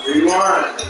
3-1.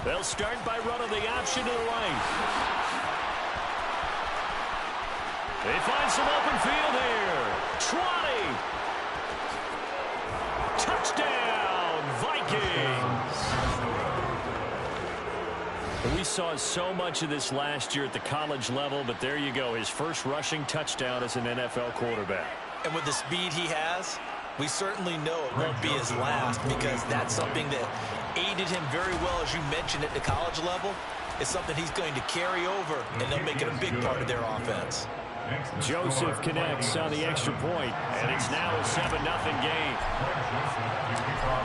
They'll start by running the option to the right. They find some open field here. 20. Touchdown, Vikings. We saw so much of this last year at the college level, but there you go. His first rushing touchdown as an NFL quarterback. And with the speed he has, we certainly know it won't be his last, because that's something that aided him very well, as you mentioned, at the college level. It's something he's going to carry over, and they'll make it a big part of their offense. Joseph connects on the extra point, and it's now a 7-0 game.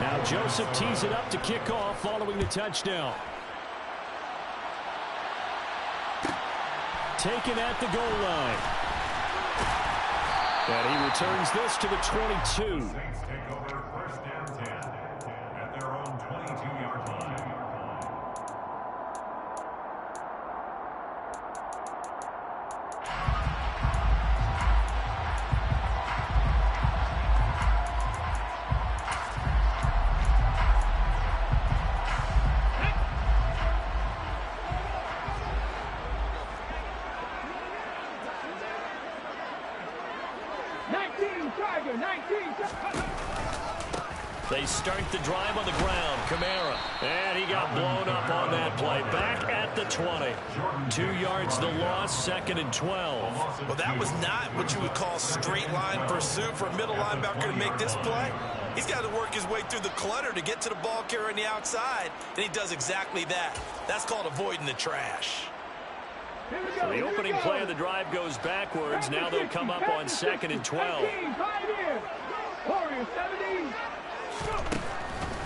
Now Joseph tees it up to kick off following the touchdown. Taken at the goal line. And he returns this to the 22. Saints take over first down 10 at their own 22-yard line. They start the drive on the ground. Kamara. And he got blown up on that play. Back at the 20. 2 yards the loss, 2nd and 12. Well, that was not what you would call straight line pursuit for a middle linebacker to make this play. He's got to work his way through the clutter to get to the ball carrier on the outside, and he does exactly that. That's called avoiding the trash. So the opening play of the drive goes backwards. Now they'll come up on 2nd and 12.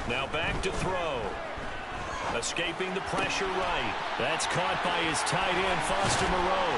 Now back to throw. Escaping the pressure right. That's caught by his tight end, Foster Moreau.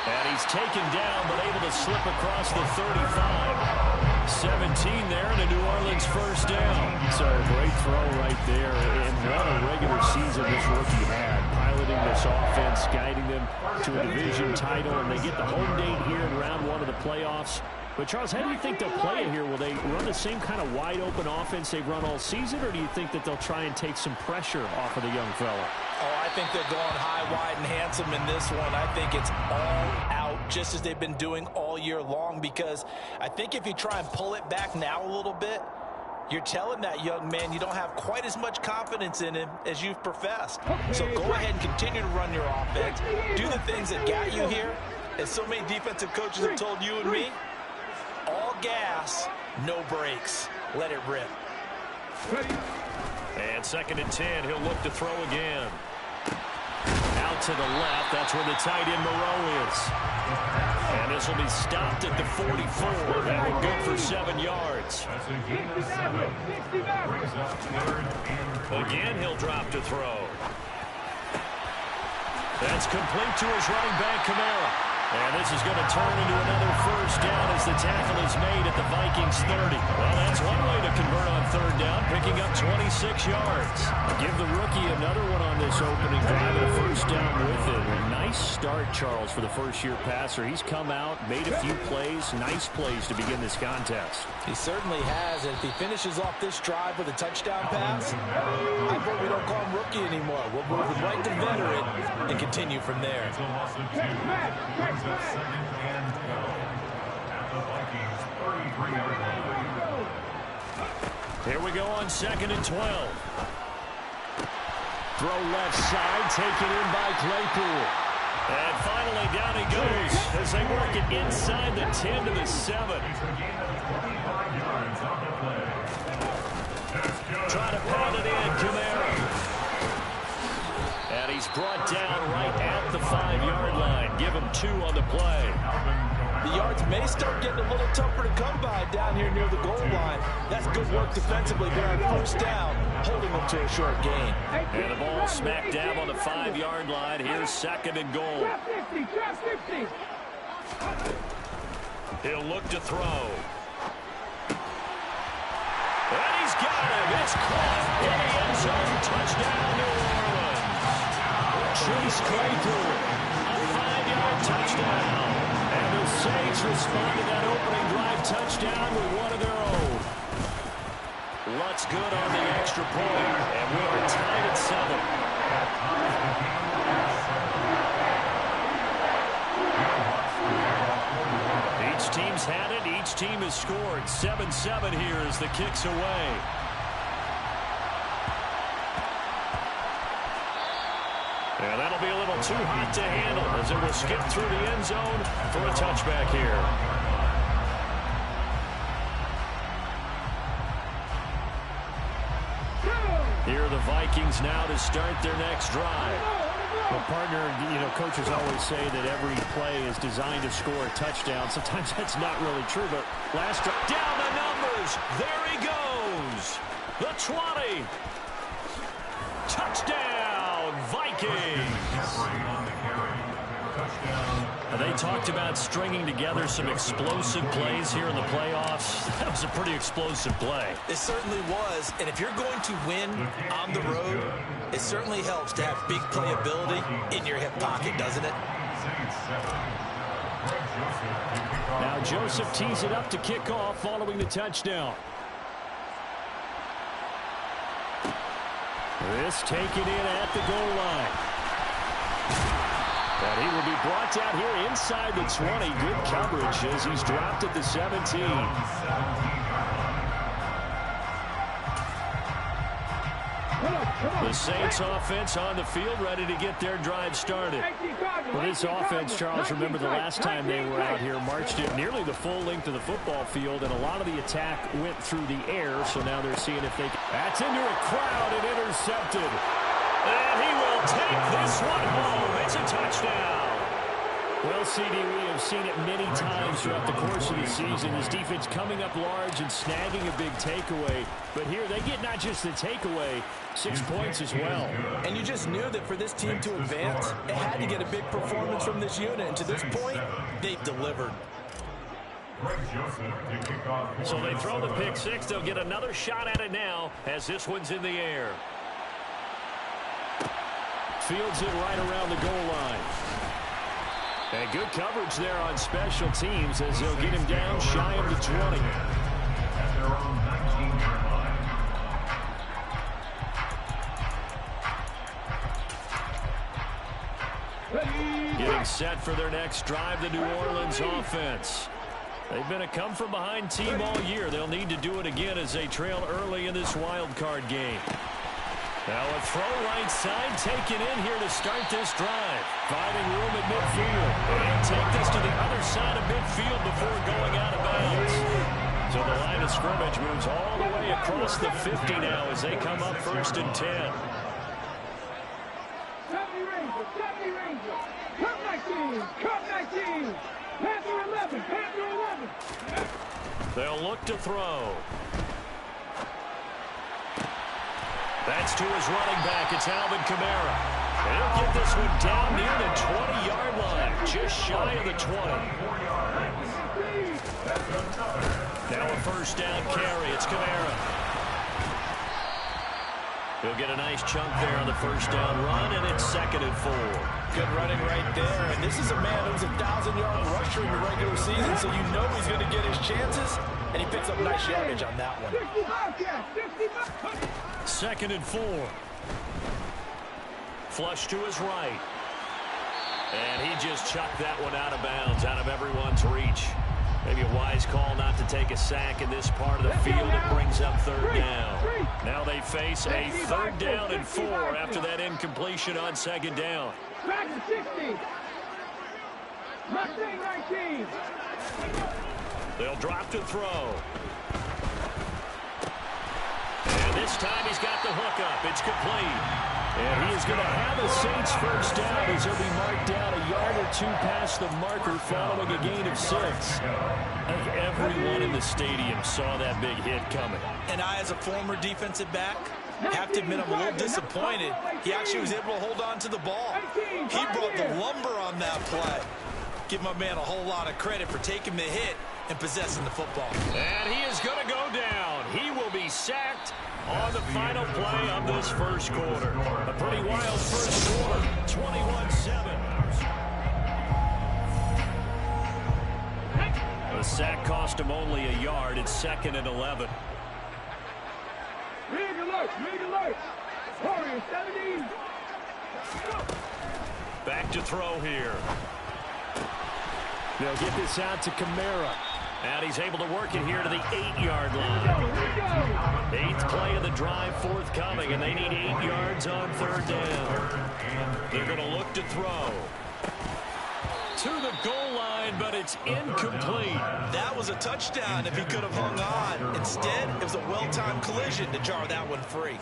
And he's taken down, but able to slip across the 35. 17 there, and a New Orleans first down. So great throw right there. And what a regular season this rookie had. Piloting this offense, guiding them to a division title, and they get the home date here in round 1 of the playoffs. But, Charles, how do you think they'll play it here? Will they run the same kind of wide-open offense they've run all season, or do you think that they'll try and take some pressure off of the young fella? Oh, I think they're going high, wide, and handsome in this one. I think it's all out, just as they've been doing all year long, because I think if you try and pull it back now a little bit, you're telling that young man you don't have quite as much confidence in him as you've professed. So go ahead and continue to run your offense. Do the things that got you here. As so many defensive coaches have told you and me, all gas, no brakes. Let it rip. And 2nd and 10, he'll look to throw again. Out to the left, that's where the tight end Moreau is. And this will be stopped at the 44. That one good for 7 yards. That's a gain of 7. Brings up 3rd and 3. Again, he'll drop to throw. That's complete to his running back, Kamara. And this is going to turn into another first down as the tackle is made at the Vikings 30. Well, that's one way to convert on 3rd down, picking up 26 yards. Give the rookie another one on this opening drive and a first down with it. A nice start, Charles, for the first-year passer. He's come out, made a few plays, nice plays to begin this contest. He certainly has, and if he finishes off this drive with a touchdown pass, I hope we don't call him rookie anymore. We'll move him right to veteran and continue from there. It's a loss of 2. Brings up 2nd and 12 at the Vikings 33-yard line. Here we go on 2nd and 12. Throw left side, taken in by Claypool. And finally down he goes as they work it inside the 10 to the 7. It's a gain of 25 yards on the play. That's good. Trying to pound it in, Kamara. And he's brought down right at the 5-yard line. Give him 2 on the play. The yards may start getting a little tougher to come by down here near the goal line. That's good work defensively, but on first down, holding them to a short gain. And the ball smack dab on the 5-yard line. Here's 2nd and goal. He'll look to throw. And he's got him. It's caught in the end zone. Touchdown, New Orleans. Chase Claypool. A 5-yard touchdown. And the Saints respond to that opening drive touchdown with one of their own. Lutz good on the extra point, and we are tied at 7. Each team's had it. Each team has scored. 7-7 here as the kick's away. And that'll be a little too hot to handle as it will skip through the end zone for a touchback here. Here are the Vikings now to start their next drive. Well, partner, coaches always say that every play is designed to score a touchdown. Sometimes that's not really true, but last drive. Down the numbers. There he goes. The 20. Touchdown, Vikings. They talked about stringing together some explosive plays here in the playoffs. That was a pretty explosive play. It certainly was, and if you're going to win on the road, it certainly helps to have big playability in your hip pocket, doesn't it? Now Joseph tees it up to kick off following the touchdown. This taken in at the goal line. And he will be brought down here inside the 20. Good coverage as he's dropped at the 17. The Saints offense on the field, ready to get their drive started. Well, this offense, Charles, remember the last time they were out here, marched it nearly the full length of the football field, and a lot of the attack went through the air, so now they're seeing if they can. That's into a crowd and intercepted. And he will take this one home. It's a touchdown. Well, CD, we have seen it many times throughout the course of the season. This defense coming up large and snagging a big takeaway. But here they get not just the takeaway, 6 points as well. And you just knew that for this team to advance, it had to get a big performance from this unit. And to this point, they've delivered. So they throw the pick six. They'll get another shot at it now as this one's in the air. Fields it right around the goal line. And good coverage there on special teams as they'll get him down shy of the 20. At their own 19-yard line. Getting set for their next drive, the New Orleans offense. They've been a come-from-behind team all year. They'll need to do it again as they trail early in this wild card game. Now a throw right side taken in here to start this drive. Finding room at midfield. And take this to the other side of midfield before going out of bounds. So the line of scrimmage moves all the way across the 50 now as they come up 1st and 10. They'll look to throw. That's to his running back. It's Alvin Kamara. And he'll get this one down near the 20-yard line, just shy of the 20. Now a first down carry. It's Kamara. He'll get a nice chunk there on the first down run, and it's 2nd and 4. Good running right there. And this is a man who's a 1,000-yard rusher in the regular season, so you know he's going to get his chances. And he picks up nice yardage on that one. 2nd and 4. Flush to his right. And he just chucked that one out of bounds, out of everyone's reach. Maybe a wise call not to take a sack in this part of the field. It brings up 3rd down. Now they face a 3rd down and 4 after that incompletion on 2nd down. Back to 60. Mustang 19. They'll drop to throw. And this time he's got the hookup. It's complete. And he is going to have a Saints first down as he'll be marked down a yard or 2 past the marker following a gain of 6. I think everyone in the stadium saw that big hit coming. And I, as a former defensive back, have to admit I'm a little disappointed. He actually was able to hold on to the ball. He brought the lumber on that play. Give my man a whole lot of credit for taking the hit and possessing the football. And he is going to go down. He will be sacked on the final play of this first quarter. A pretty wild first quarter, 21-7. The sack cost him only a yard. It's 2nd and 11. Rig alert, rig alert. Warrior 17. Back to throw here. They'll get this out to Kamara. And he's able to work it here to the 8-yard line. 8th play of the drive forthcoming, and they need 8 yards on 3rd down. They're going to look to throw. To the goal line, but it's incomplete. That was a touchdown if he could have hung on. Instead, it was a well-timed collision to jar that one free.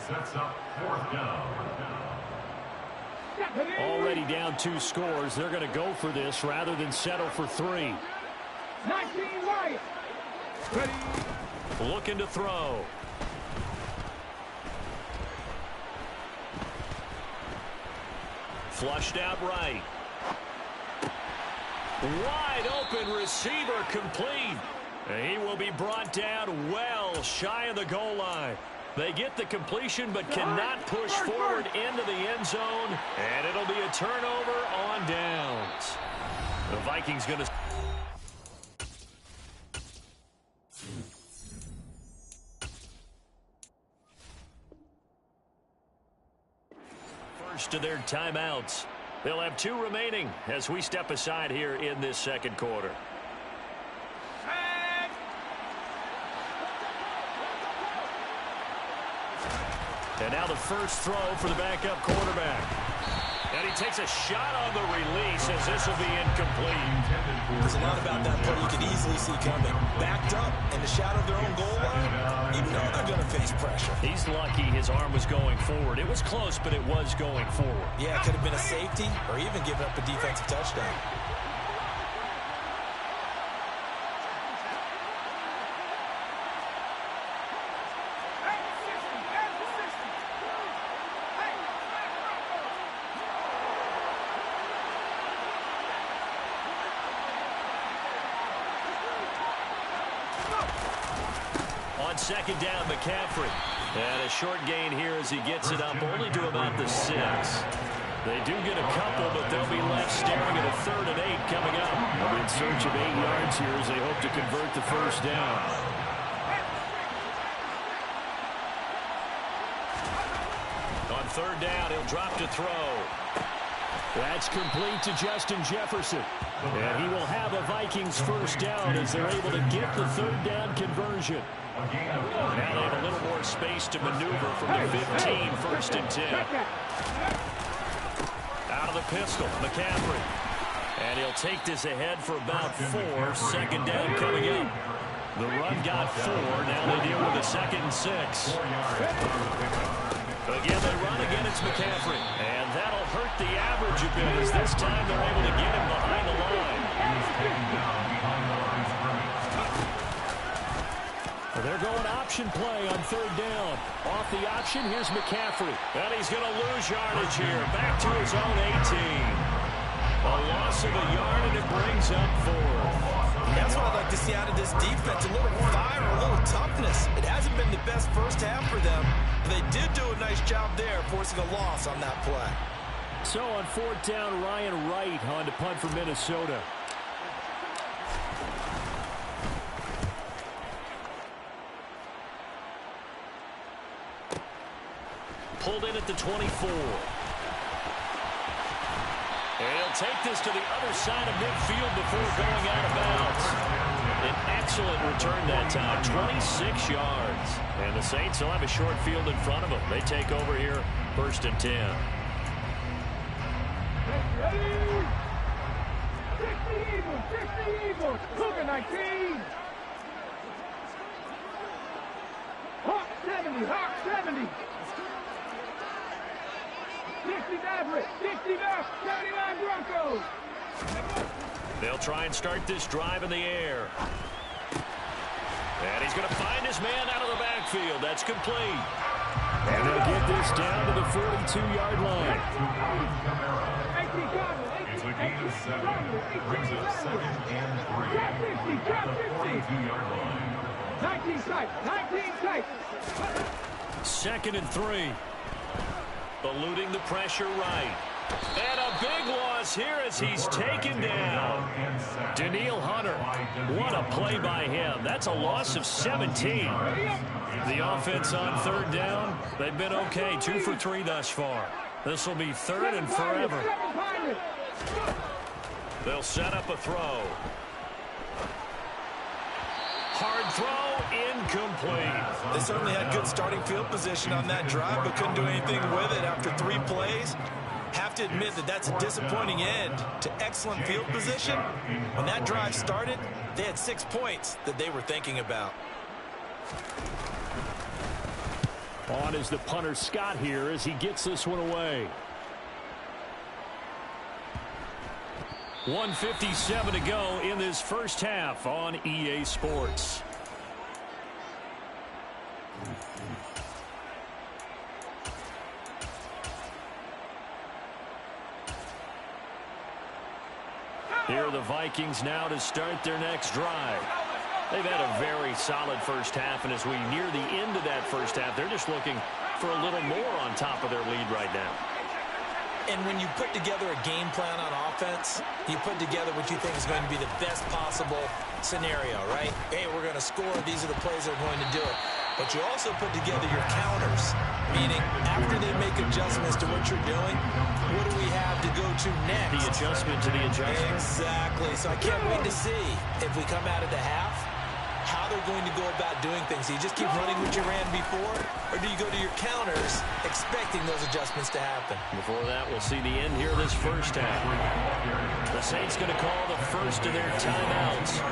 Already down 2 scores. They're going to go for this rather than settle for 3. 19 right. Ready. Looking to throw. Flushed out right. Wide open receiver complete. And he will be brought down well shy of the goal line. They get the completion but cannot push forward into the end zone. And it'll be a turnover on downs. The Vikings going to... First of their timeouts. They'll have 2 remaining as we step aside here in this second quarter. And now the first throw for the backup quarterback. And he takes a shot on the release as this will be incomplete. There's a lot about that play you can easily see coming. Backed up in the shadow of their own goal line, you know they're going to face pressure. He's lucky his arm was going forward. It was close, but it was going forward. Yeah, it could have been a safety or even given up a defensive touchdown. On second down, McCaffrey. And a short gain here as he gets it up only to about the 6. They do get a couple, but they'll be left staring at a 3rd and 8 coming up. They'll be in search of 8 yards here as they hope to convert the first down. On 3rd down, he'll drop to throw. That's complete to Justin Jefferson. And he will have a Vikings first down as they're able to get the third down conversion. Now they have a little more space to maneuver from the 15, first and 10. Out of the pistol, McCaffrey. And he'll take this ahead for about 4. Second down coming up. The run got 4. Now they deal with a 2nd and 6. Again, they run. Again, it's McCaffrey. And that'll hurt the average a bit as this time they're able to get him behind the line. They're going option play on third down. Off the option, here's McCaffrey. And he's going to lose yardage here. Back to his own 18. A loss of a yard, and it brings up 4. That's what I'd like to see out of this defense. A little fire, a little toughness. It hasn't been the best first half for them. But they did do a nice job there, forcing a loss on that play. So on fourth down, Ryan Wright on to punt for Minnesota. Pulled in at the 24. And he'll take this to the other side of midfield before going out of bounds. An excellent return that time, 26 yards. And the Saints will have a short field in front of them. They take over here, first and 10. 60 Eagles, 60 Eagles, Cougar 19. Hawk 70, Hawk 70. 60 Maverick, 60 Maverick, 79 Broncos. They'll try and start this drive in the air. And he's going to find his man out of the backfield. That's complete. And they'll get this down to the 42-yard line. It's a gain of 7. Brings up 2nd and 3. 42-yard line. 19 tight, 19 tight. 2nd and 3. Eluding the pressure right. And a big loss here as he's taken down. Danielle Hunter. What a play by him. That's a loss of 17. The offense on third down, they've been okay. 2 for 3 thus far. This will be 3rd and forever. They'll set up a throw. Hard throw, incomplete. They certainly had good starting field position on that drive, but couldn't do anything with it after 3 plays. Have to admit that that's a disappointing end to excellent field position. When that drive started, they had 6 points that they were thinking about. On is the punter Scott here as he gets this one away. 1:57 to go in this first half on EA Sports. Here are the Vikings now to start their next drive. They've had a very solid first half, and as we near the end of that first half, they're just looking for a little more on top of their lead right now. And when you put together a game plan on offense, you put together what you think is going to be the best possible scenario, right? Hey, we're going to score. These are the plays that are going to do it. But you also put together your counters, meaning after they make adjustments to what you're doing, what do we have to go to next? The adjustment to the adjustment. Exactly. So I can't wait to see if we come out of the half, how they're going to go about doing things. Do you just keep running what you ran before, or do you go to your counters expecting those adjustments to happen? Before that, we'll see the end here of this first half. The Saints going to call the first of their timeouts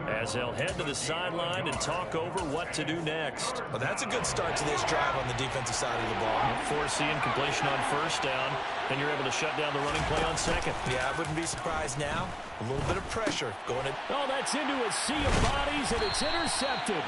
as they'll head to the sideline and talk over what to do next. Well, that's a good start to this drive on the defensive side of the ball. Force the incompletion on first down, and you're able to shut down the running play on second. Yeah, I wouldn't be surprised now. A little bit of pressure going in. Oh, that's into a sea of bodies, and it's intercepted.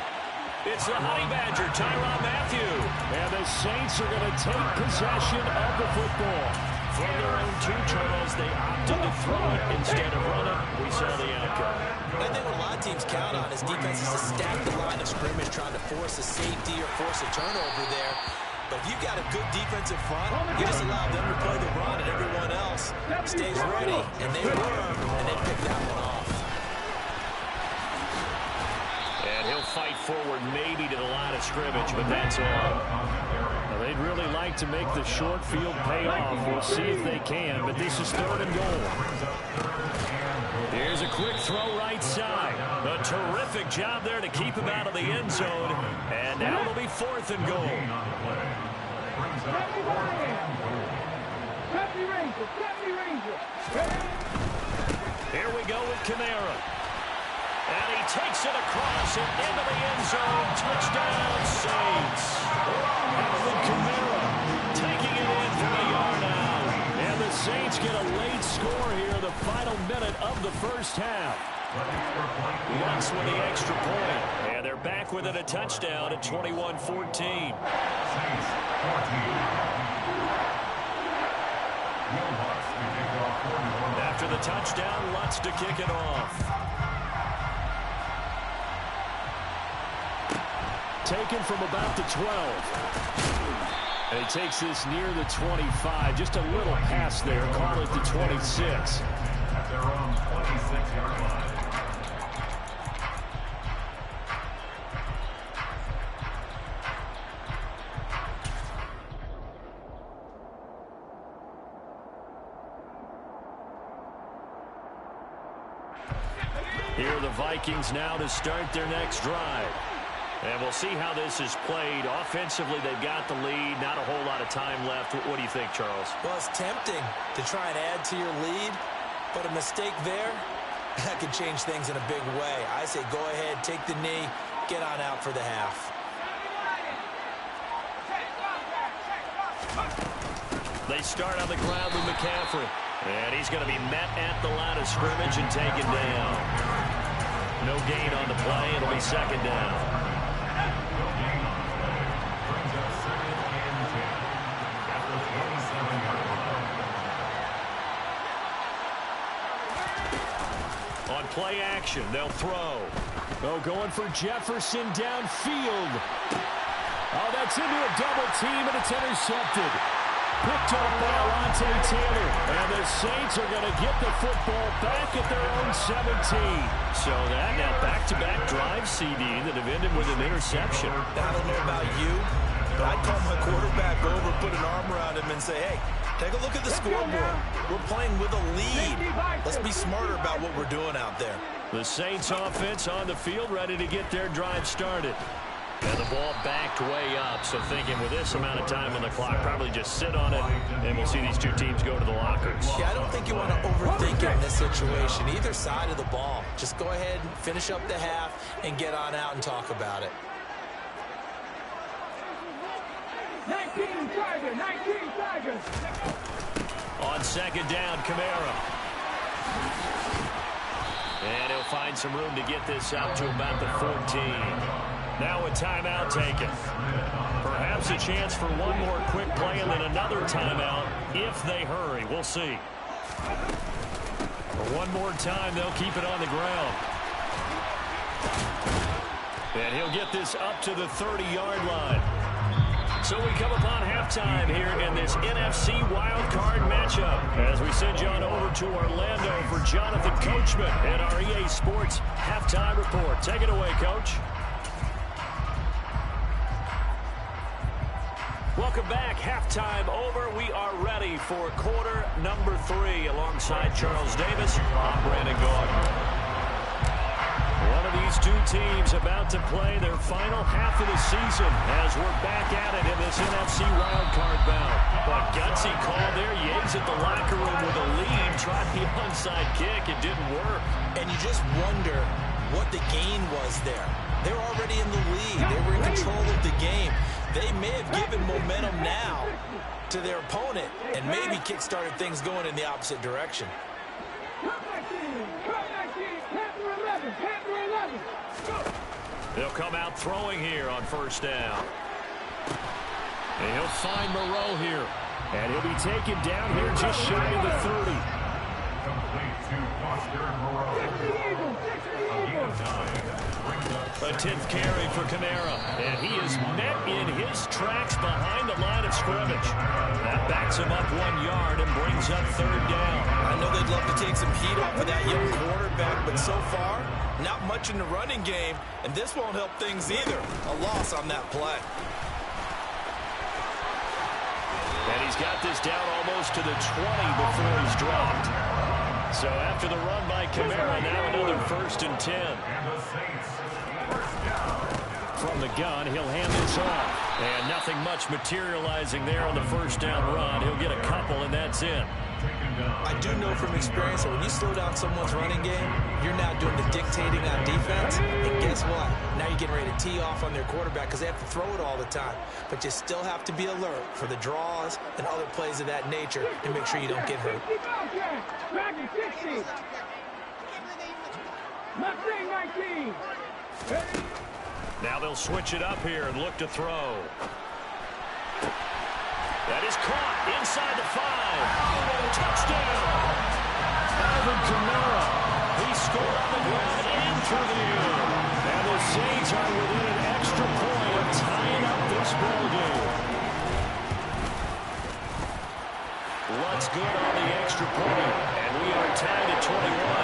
It's the Honey Badger, Tyrann Mathieu. And the Saints are going to take possession of the football. From their own 2 turnovers, they opted to throw it instead of run it. We saw the outcome. I think what a lot of teams count on is defenses to stack the line of scrimmage, trying to force a safety or force a turnover there. But if you've got a good defensive front, you just allow them to play the run and everyone else stays ready. And they were, and they picked that one off. And he'll fight forward maybe to the line of scrimmage, but that's all. Well, they'd really like to make the short field pay off. We'll see if they can, but this is 3rd and goal. Here's a quick throw right side. A terrific job there to keep him out of the end zone. And now it'll be 4th and goal. Here we go with Kamara. And he takes it across and into the end zone. Touchdown, Saints. Alvin Kamara taking it in from the yard out. And the Saints get a late score here in the final minute of the first half. Lutz with the extra point. And they're back within a touchdown at 21-14. After the touchdown, Lutz to kick it off. Taken from about the 12. And he takes this near the 25. Just a little pass there. Call it the 26. At their own 26-yard line. Here are the Vikings now to start their next drive. And we'll see how this is played. Offensively, they've got the lead. Not a whole lot of time left. What do you think, Charles? Well, it's tempting to try and add to your lead, but a mistake there, that could change things in a big way. I say go ahead, take the knee, get on out for the half. They start on the ground with McCaffrey. And he's going to be met at the line of scrimmage and taken down. No gain on the play. It'll be 2nd down. On play action, they'll throw. Oh, going for Jefferson downfield. Oh, that's into a double team, and it's intercepted. Picked up by Alontae Taylor. And the Saints are going to get the football back at their own 17. So that now back-to-back drive CD that have ended with an interception. I don't know about you, but I'd call my quarterback over, put an arm around him, and say, hey, take a look at the scoreboard. We're playing with a lead. Let's be smarter about what we're doing out there. The Saints offense on the field ready to get their drive started. And the ball backed way up, so thinking with this amount of time on the clock, probably just sit on it, and we'll see these two teams go to the lockers. Yeah, I don't think you want to overthink it in this situation. Either side of the ball. Just go ahead, finish up the half, and get on out and talk about it. 19 Tigers. On 2nd down, Kamara. And he'll find some room to get this out to about the 14. Now a timeout taken. Perhaps a chance for one more quick play and then another timeout if they hurry. We'll see. For one more time, they'll keep it on the ground. And he'll get this up to the 30-yard line. So we come upon halftime here in this NFC wildcard matchup as we send you on over to Orlando for Jonathan Coachman and our EA Sports halftime report. Take it away, Coach. Welcome back. Halftime over. We are ready for quarter number 3 alongside Charles Davis. I'm Brandon Gardner. One of these two teams about to play their final half of the season as we're back at it in this NFC wildcard bout. But gutsy call there. Yates at the locker room with a lead. Tried the onside kick. It didn't work. And you just wonder what the gain was there. They're already in the lead. They were in control of the game. They may have given momentum now to their opponent and maybe kick-started things going in the opposite direction. They'll come out throwing here on 1st down. And he'll find Moreau here. And he'll be taken down here just shy of the 30. Complete to Foster Moreau. A 10th carry for Kamara. And he is met in his tracks behind the line of scrimmage. That backs him up 1 yard and brings up 3rd down. I know they'd love to take some heat off of that young quarterback, but so far, not much in the running game, and this won't help things either. A loss on that play. And he's got this down almost to the 20 before he's dropped. So after the run by Kamara, now another 1st and 10. From the gun, he'll hand this off. And nothing much materializing there on the 1st down run. He'll get a couple, and that's it. I do know from experience that when you slow down someone's running game, you're now doing the dictating on defense. And guess what? Now you're getting ready to tee off on their quarterback because they have to throw it all the time. But you still have to be alert for the draws and other plays of that nature to make sure you don't get hurt. Now they'll switch it up here and look to throw. That is caught inside the 5. Touchdown! Alvin Kamara. He scored on the ground into the air. And the Saints are within an extra point of tying up this ball game. What's good on the extra point? And we are tied at 21.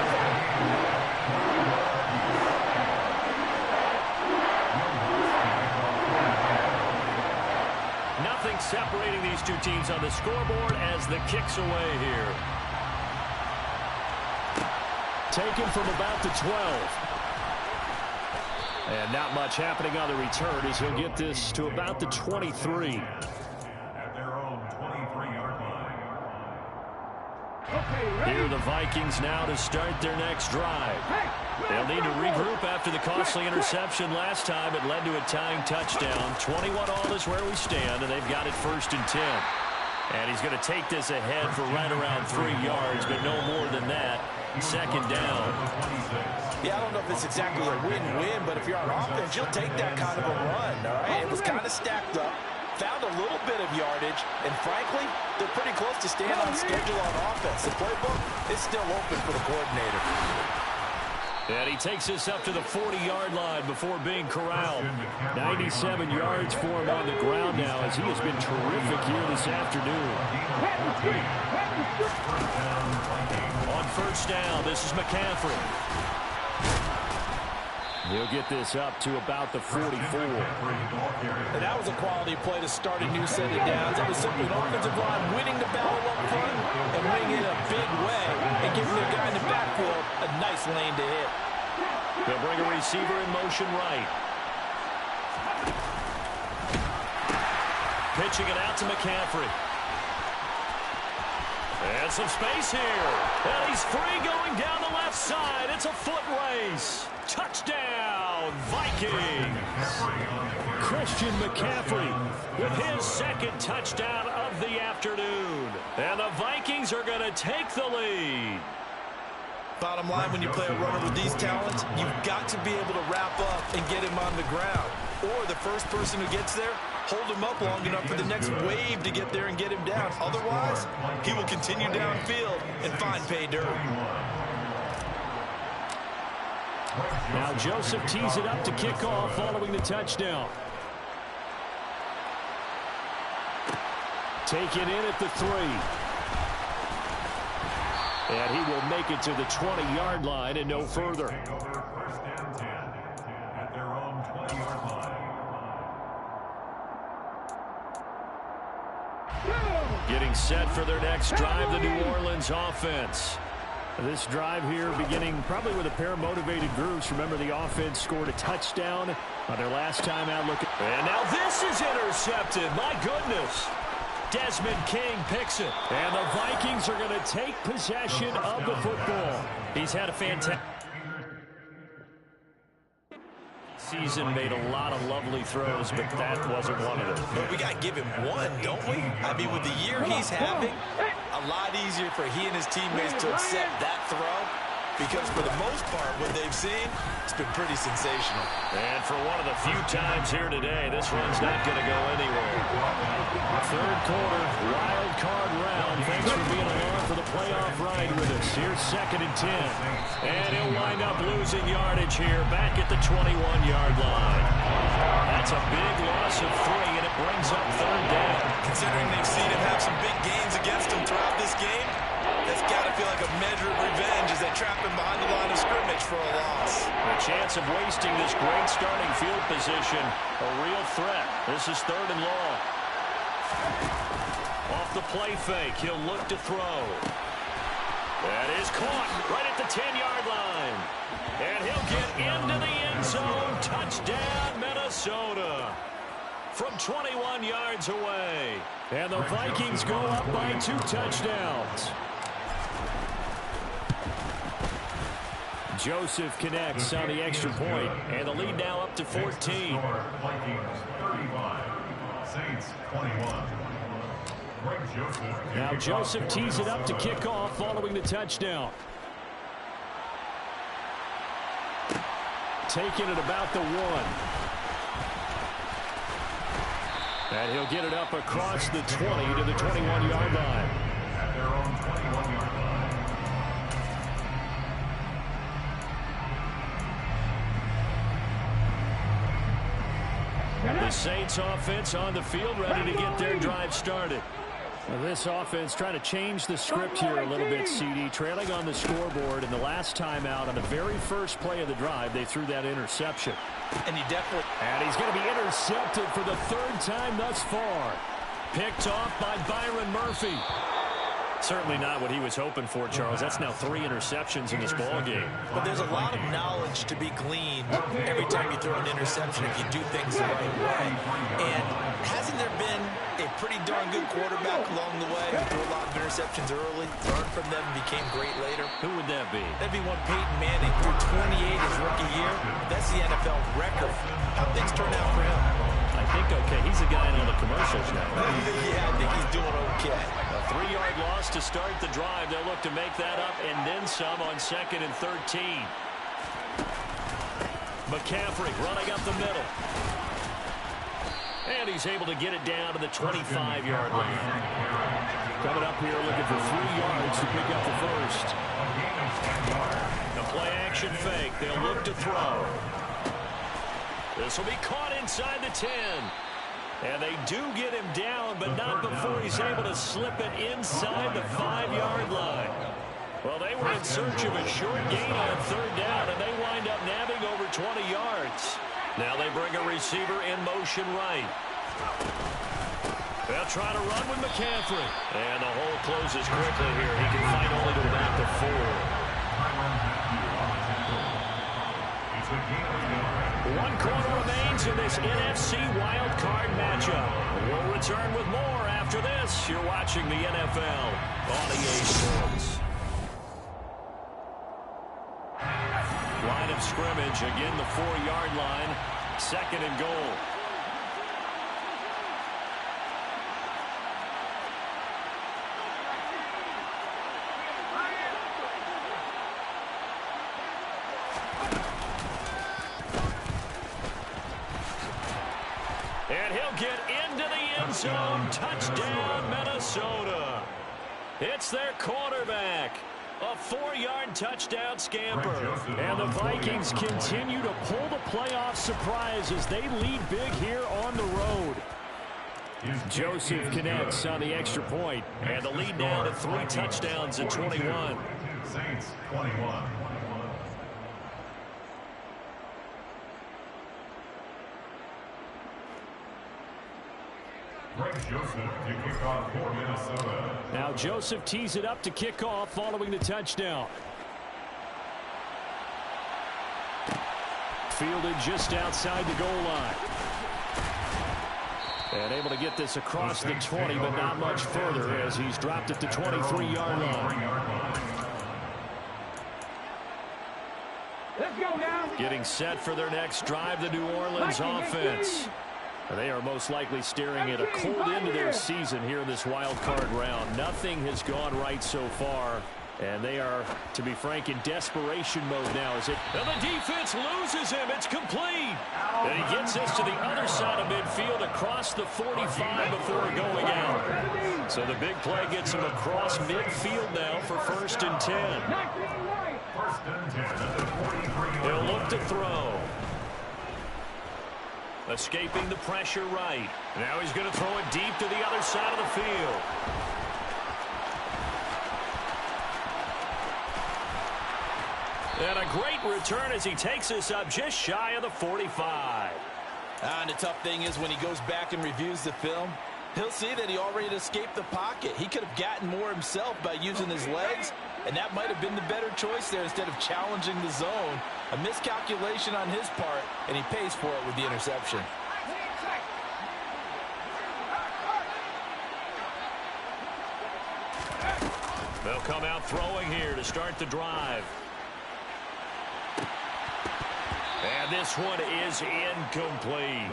Nothing separating these two teams on the scoreboard as the kick's away here. Taken from about the 12. And not much happening on the return as he'll get this to about the 23. At their own 23-yard line. Here are the Vikings now to start their next drive. They'll need to regroup after the costly interception last time. It led to a tying touchdown. 21-all is where we stand, and they've got it 1st and 10. And he's going to take this ahead for right around 3 yards, but no more than that. 2nd down. Yeah, I don't know if it's exactly a win-win, but if you're on offense, you'll take that kind of a run, all right? It was kind of stacked up, found a little bit of yardage, and frankly, they're pretty close to staying on schedule on offense. The playbook is still open for the coordinator. And he takes this up to the 40-yard line before being corralled. 97 yards for him on the ground now as he has been terrific here this afternoon. On 1st down, this is McCaffrey. He'll get this up to about the 44. And that was a quality play to start a new set of downs. That was simply an offensive line winning the battle up front and winning it a big way and giving their guy in the backfield a nice lane to hit. They'll bring a receiver in motion right. Pitching it out to McCaffrey. And some space here. And he's free going down the left side. It's a foot race. Touchdown, Vikings. Christian McCaffrey with his 2nd touchdown of the afternoon. And the Vikings are going to take the lead. Bottom line, when you play a runner with these talents, you've got to be able to wrap up and get him on the ground. Or the first person who gets there, hold him up long enough for the next wave to get there and get him down. Otherwise, he will continue downfield and find pay dirt. Now Joseph tees it up to kick off following the touchdown. Taken in at the 3. And he will make it to the 20-yard line and no further. 1st and 10 at their own 20-yard line. Getting set for their next drive, the New Orleans offense. This drive here beginning probably with a pair of motivated groups. Remember, the offense scored a touchdown on their last time out looking. And now this is intercepted. My goodness. Desmond King picks it. And the Vikings are going to take possession of the football. He's had a fantastic season, made a lot of lovely throws, but that wasn't one of them. But we got to give him one, don't we? I mean, with the year he's having, a lot easier for he and his teammates to accept that throw because for the most part, what they've seen, it's been pretty sensational. And for one of the few times here today, this run's not going to go anywhere. 3rd quarter, wild card round. Thanks for being along for the playoff ride with us. Here's 2nd and 10. And he'll wind up losing yardage here back at the 21-yard line. That's a big loss of 3, and it brings up 3rd down. Considering they've seen him have some big gains against him throughout this game, that's got to feel like a measure of revenge as they trap him behind the line of scrimmage for a loss. The chance of wasting this great starting field position, a real threat. This is 3rd and long. the play fake. He'll look to throw. That is caught right at the 10-yard line. And he'll get into the end zone. Touchdown, Minnesota. From 21 yards away. And the Vikings go up by 2 touchdowns. Joseph connects on the extra point, and the lead now up to 14. Vikings 35, Saints 21. Now Joseph tees it up to kick off following the touchdown. Taking it about the 1. And he'll get it up across the 20 to the 21-yard line. At their own 21-yard line. The Saints offense on the field, ready to get their drive started. Well, this offense trying to change the script here a little bit, CD. Trailing on the scoreboard, and the last time out on the very first play of the drive, they threw that interception. And he definitely... And he's going to be intercepted for the 3rd time thus far. Picked off by Byron Murphy. Certainly not what he was hoping for, Charles. That's now 3 interceptions in this ball game. But there's a lot of knowledge to be gleaned every time you throw an interception if you do things the right way. And hasn't there been a pretty darn good quarterback along the way who threw a lot of interceptions early, learned from them, and became great later? Who would that be? That'd be one Peyton Manning threw 28 his rookie year. That's the NFL record. How things turn out for him? I think okay. He's a guy in all the commercials now. Yeah, I think he's doing okay. A 3-yard loss to start the drive. They'll look to make that up and then some on 2nd and 13. McCaffrey running up the middle. And he's able to get it down to the 25-yard line. Coming up here looking for 3 yards to pick up the first. The play-action fake. They'll look to throw. This will be caught inside the 10. And they do get him down, but not before he's able to slip it inside the 5-yard line. Well, they were in search of a short gain on 3rd down, and they wind up nabbing over 20 yards. Now they bring a receiver in motion right. They'll try to run with McCaffrey. And the hole closes quickly here. He can fight only to about the 4. 1 quarter remains in this NFC wildcard matchup. We'll return with more after this. You're watching the NFL on EA Sports. Line of scrimmage, again the 4-yard line. 2nd and goal. And he'll get into the end zone. Touchdown, Minnesota. It's their quarterback. A 4-yard touchdown scamper. And the Vikings continue to pull the playoff surprise as they lead big here on the road. Joseph connects on the extra point. And the lead now to 3 touchdowns at 21. Saints 21. Joseph to kick off for Minnesota. Now Joseph tees it up to kick off following the touchdown. Fielded just outside the goal line. And able to get this across the 20, but not much further as he's dropped it to 23-yard line. Let's go now. Getting set for their next drive, the New Orleans offense. They are most likely staring at a cold end to their season here in this wild card round. Nothing has gone right so far, and they are, to be frank, in desperation mode now. And the defense loses him. It's complete. And he gets this to the other side of midfield across the 45 before going out. So the big play gets him across midfield now for 1st and 10. 1st and 10 at the 43. He'll look to throw. Escaping the pressure right. Now he's going to throw it deep to the other side of the field. And a great return as he takes us up just shy of the 45. And the tough thing is when he goes back and reviews the film, He'll see that he already escaped the pocket. He could have gotten more himself by using his legs, and that might have been the better choice there instead of challenging the zone. A miscalculation on his part, and he pays for it with the interception. They'll come out throwing here to start the drive. And this one is incomplete.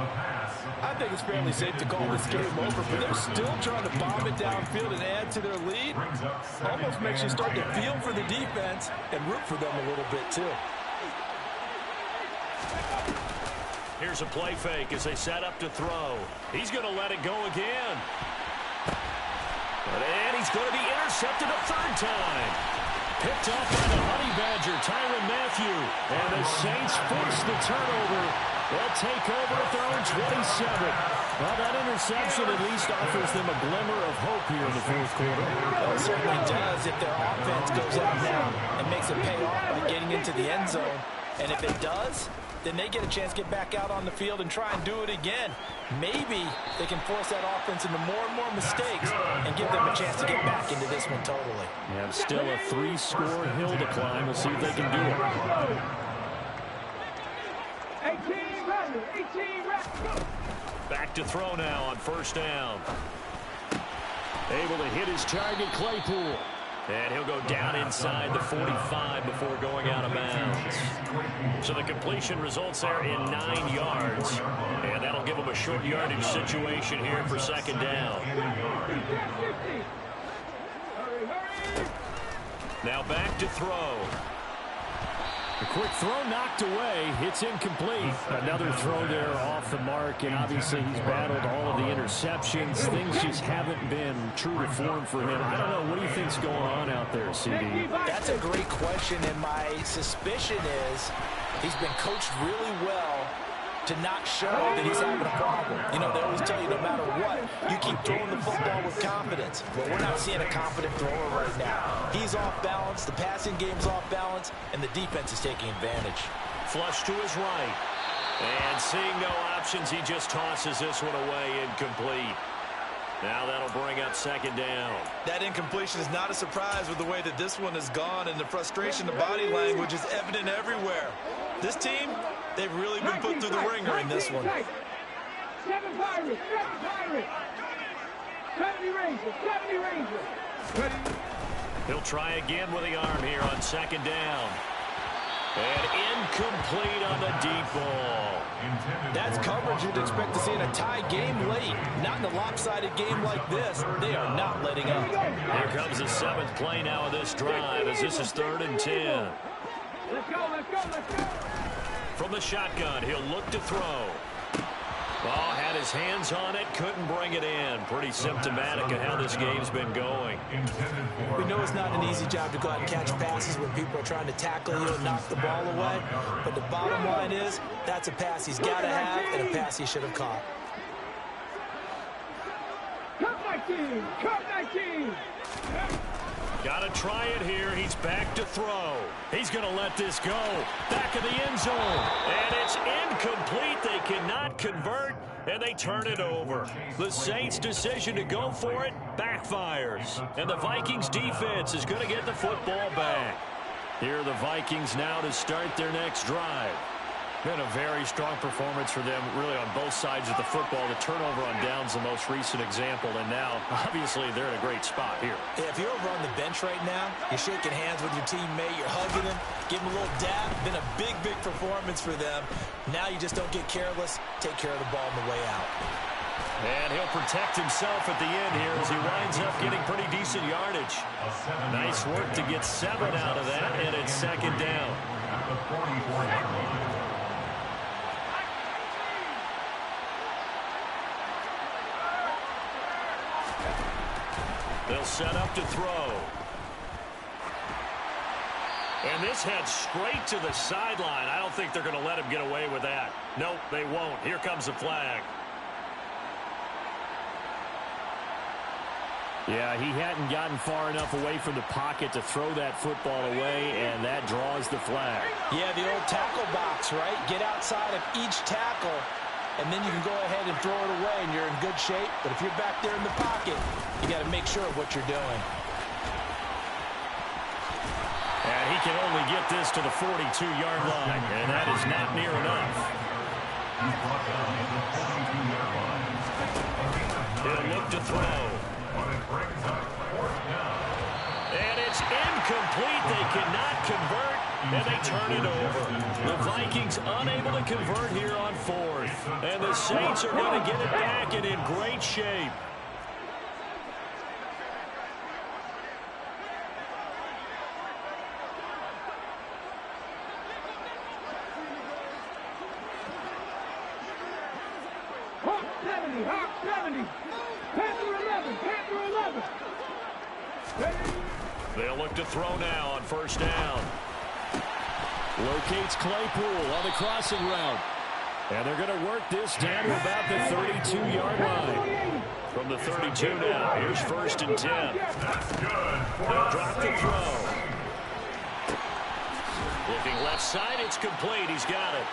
I think it's fairly safe to call this game over, but they're still trying to bomb it downfield and add to their lead. Almost makes you start to feel for the defense and root for them a little bit, too. Here's a play fake as they set up to throw. He's going to let it go again. And he's going to be intercepted a third time. Picked off by the Honey Badger, Tyrann Mathieu. And the Saints force the turnover. They'll take over at their own 27. Well, that interception at least offers them a glimmer of hope here in the fourth quarter. Well, it certainly does if their offense goes out now and makes it pay off by getting into the end zone. And if it does, then they get a chance to get back out on the field and try and do it again. Maybe they can force that offense into more and more mistakes and give them a chance to get back into this one totally. Yeah, still a 3-score hill to climb. We'll see if they can do it. 18 runners, 18 runners. Back to throw now on first down. Able to hit his target, Claypool. And he'll go down inside the 45 before going out of bounds. So the completion results there in 9 yards. And that'll give him a short yardage situation here for second down. Now back to throw. A quick throw knocked away. It's incomplete. Another throw there off the mark, and obviously he's battled all of the interceptions. Things just haven't been true to form for him. I don't know. What do you think's going on out there, CD? That's a great question, and my suspicion is he's been coached really well to not show that he's having a problem. You know, they always tell you no matter what, you keep throwing the football with confidence. Well, we're not seeing a confident thrower right now. He's off balance, the passing game's off balance, and the defense is taking advantage. Flush to his right. And seeing no options, he just tosses this one away incomplete. Now that'll bring up second down. That incompletion is not a surprise with the way that this one has gone, and the frustration, the body language is evident everywhere. This team, they've really been put through the ringer in this one. 7 Pirates, 7 Pirates. 70 Rangers, 70 Rangers. He'll try again with the arm here on second down. And incomplete on the deep ball. That's coverage you'd expect to see in a tie game late. Not in a lopsided game like this. They are not letting up. Here comes the 7th play now of this drive as this is 3rd and 10. Let's go, let's go, let's go. From the shotgun, he'll look to throw. Oh, had his hands on it, couldn't bring it in. Pretty symptomatic of how this game's been going. We know it's not an easy job to go out and catch passes when people are trying to tackle you and knock the ball away. But the bottom line is, that's a pass he's got to have and a pass he should have caught. Cut my team, cut my team. Got to try it here. He's back to throw. He's going to let this go. Back of the end zone. And it's incomplete. They cannot convert, and they turn it over. The Saints' decision to go for it backfires. And the Vikings defense is going to get the football back. Here are the Vikings now to start their next drive. Been a very strong performance for them, really, on both sides of the football. The turnover on downs, the most recent example, and now, obviously, they're in a great spot here. Yeah, if you're over on the bench right now, you're shaking hands with your teammate, you're hugging him, give him a little dab. Been a big, big performance for them. Now you just don't get careless. Take care of the ball on the way out. And he'll protect himself at the end here as he winds up getting pretty decent yardage. Nice work to get 7 out of that, and it's second down. At the 44-yard line. They'll set up to throw. And this heads straight to the sideline. I don't think they're going to let him get away with that. Nope, they won't. Here comes the flag. Yeah, he hadn't gotten far enough away from the pocket to throw that football away, and that draws the flag. Yeah, the old tackle box, right? Get outside of each tackle and then you can go ahead and throw it away, and you're in good shape. But if you're back there in the pocket, you got to make sure of what you're doing. And he can only get this to the 42-yard line, and that is not near enough. He'll look to throw. And it's incomplete. They cannot convert, and they turn it over. The Vikings unable to convert here on fourth. And the Saints are going to get it back and in great shape. Hawk 70, Hawk 70. Panther 11, Panther 11. They'll look to throw now on first down. Locates Claypool on the crossing route. And they're going to work this down to about the 32-yard line. From the 32 now, here's first and 10. They'll drop the throw. Looking left side, it's complete. He's got it.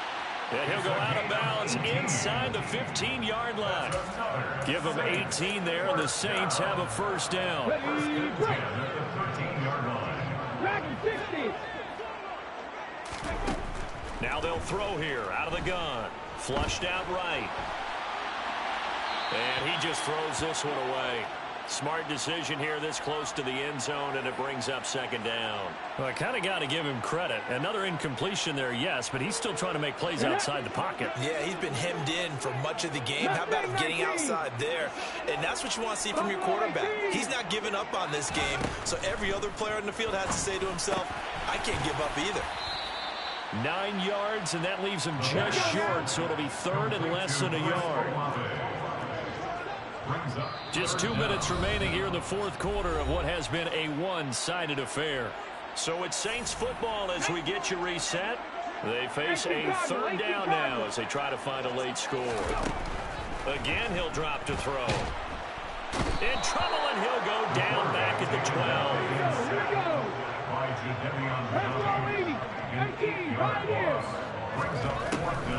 And he'll go out of bounds inside the 15-yard line. Give him 18 there, and the Saints have a first down. Now they'll throw here out of the gun. Flushed out right. And he just throws this one away. Smart decision here this close to the end zone, and it brings up second down. Well, I kind of got to give him credit. Another incompletion there, yes, but he's still trying to make plays outside the pocket. Yeah, he's been hemmed in for much of the game. How about him getting outside there? And that's what you want to see from your quarterback. He's not giving up on this game, so every other player on the field has to say to himself, I can't give up either. 9 yards, and that leaves him just short, so it'll be third and less than a yard. Just 2 minutes remaining here in the fourth quarter of what has been a one-sided affair. So it's Saints football as we get you reset. They face a third down now as they try to find a late score. Again, he'll drop to throw. In trouble, and he'll go down back at the 12.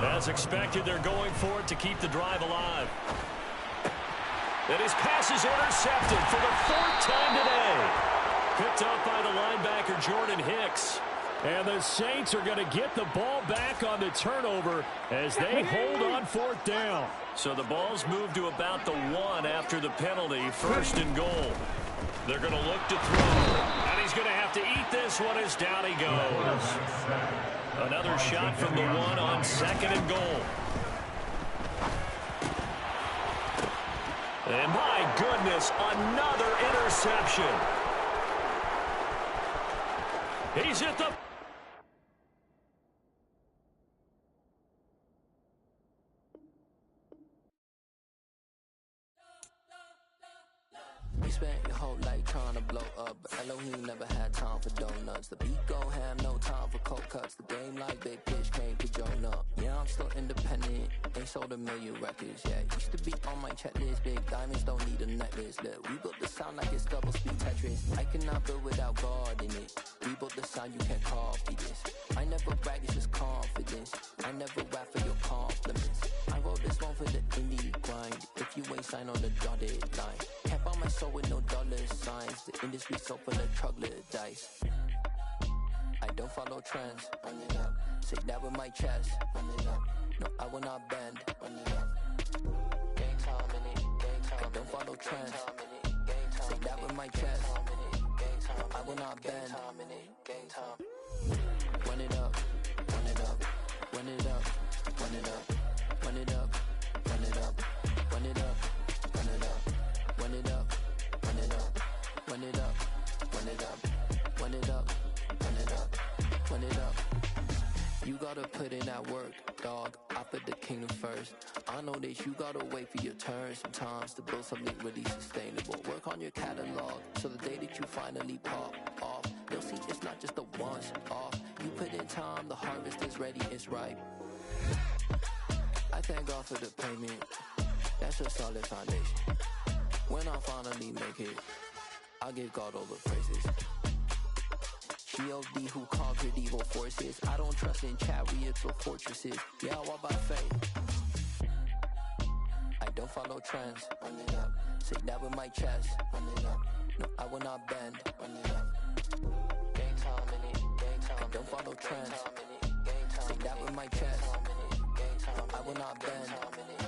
As expected, they're going for it to keep the drive alive. And his pass is intercepted for the fourth time today. Picked up by the linebacker, Jordan Hicks. And the Saints are going to get the ball back on the turnover as they hold on fourth down. So the ball's moved to about the 1 after the penalty, first and goal. They're going to look to throw. And he's going to have to eat this one as down he goes. Another shot from the 1 on second and goal. And my goodness, another interception. He's hit the... You spent your whole life trying to blow up, but Elohim never had time for donuts. The beat go ham, no time for cold cuts. The game like big pitch came to Jonah. Yeah, I'm still independent, ain't sold a million records yet. Used to be on my checklist, big diamonds don't need a necklace. Look, we built the sound like it's double speed Tetris. I cannot build without God in it. We built the sound, you can't copy this. I never brag, it's just confidence. I never rap for your compliments. I wrote this one for the indie grind. If you ain't signed on the dotted line, can't buy my soul with no dollar signs. The industry so full of troglodytes. I don't follow trends. Run it up. Say that with my chest. Run it up. No, I will not bend. Run it up. Gang time in it. Gang time. I don't follow trends. Say that with my chest. No, I will not bend. Gang time. Run it up. Run it up. Run it up. Run it up. Run it up. Run it up. Run it up. Run it up. Run it up. Run it up. Run it up. Run it up. Run it up. Run it up. Run it up. You gotta put in that work, dog. I put the kingdom first. I know that you gotta wait for your turn sometimes to build something really sustainable. Work on your catalog, so the day that you finally pop off, you'll see it's not just a once off. You put in time, the harvest is ready, it's ripe. I thank God for the payment. That's a solid foundation. When I finally make it, I'll give God all the praises. G.O.D. who conquered evil forces. I don't trust in chariots or fortresses. Yeah, I walk by faith. don't follow trends. Say that with my chest. No, I will not bend. Game time in it. I don't follow trends. Say that with my chest. No, I will not bend.